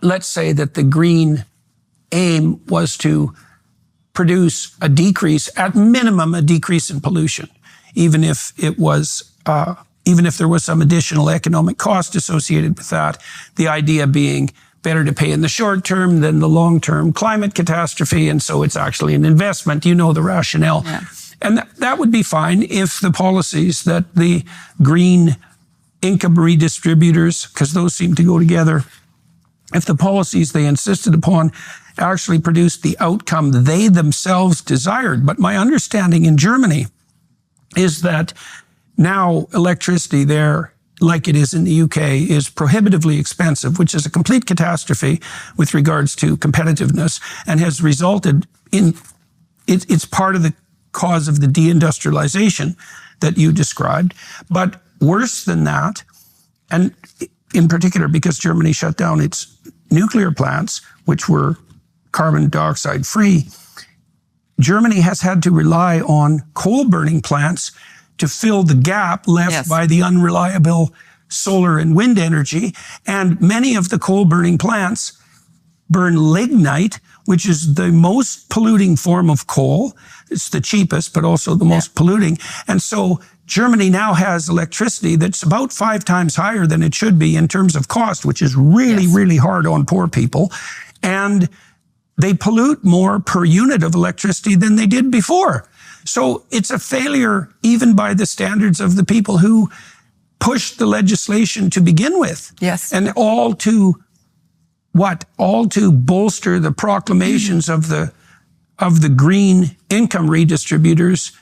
let's say that the green aim was to produce a decrease, at minimum, a decrease in pollution, even if it was, even if there was some additional economic cost associated with that. The idea being better to pay in the short term than the long-term climate catastrophe, and so it's actually an investment. You know the rationale. Yeah. And that would be fine if the policies that the green income redistributors, because those seem to go together, if the policies they insisted upon actually produced the outcome they themselves desired. But my understanding in Germany is that now electricity there, like it is in the UK, is prohibitively expensive, which is a complete catastrophe with regards to competitiveness, and has resulted in, it's part of the cause of the deindustrialization that you described. But worse than that, and in particular because Germany shut down its nuclear plants, which were carbon dioxide free, Germany has had to rely on coal burning plants to fill the gap left by the unreliable solar and wind energy. And many of the coal burning plants burn lignite, which is the most polluting form of coal. It's the cheapest, but also the most polluting. And so Germany now has electricity that's about 5 times higher than it should be in terms of cost, which is really, really hard on poor people. And they pollute more per unit of electricity than they did before. So it's a failure even by the standards of the people who pushed the legislation to begin with. Yes. And all to what? All to bolster the proclamations of the green income redistributors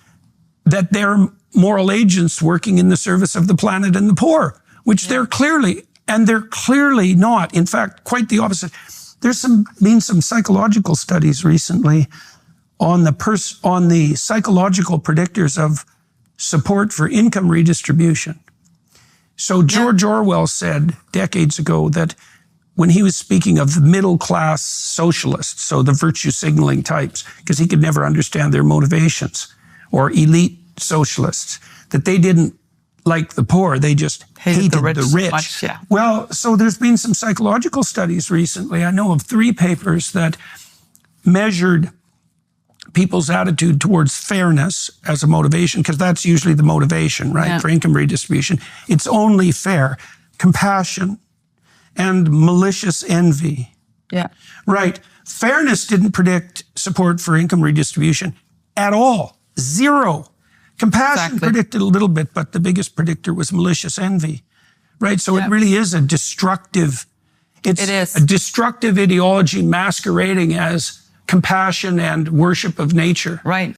that they're moral agents working in the service of the planet and the poor, which they're clearly not. In fact, quite the opposite. There's been some psychological studies recently on the psychological predictors of support for income redistribution. So George Orwell said decades ago that when he was speaking of the middle-class socialists, so the virtue signaling types, because he could never understand their motivations, or elite socialists, that they didn't like the poor, they just hated the rich. Much, Well, so there's been some psychological studies recently. I know of 3 papers that measured people's attitude towards fairness as a motivation, because that's usually the motivation, right, for income redistribution. It's only fair. Compassion and malicious envy. Yeah. Right. Fairness didn't predict support for income redistribution at all. 0. Compassion predicted a little bit, but the biggest predictor was malicious envy. Right. So it really is a destructive, it is a destructive ideology masquerading as compassion and worship of nature. Right.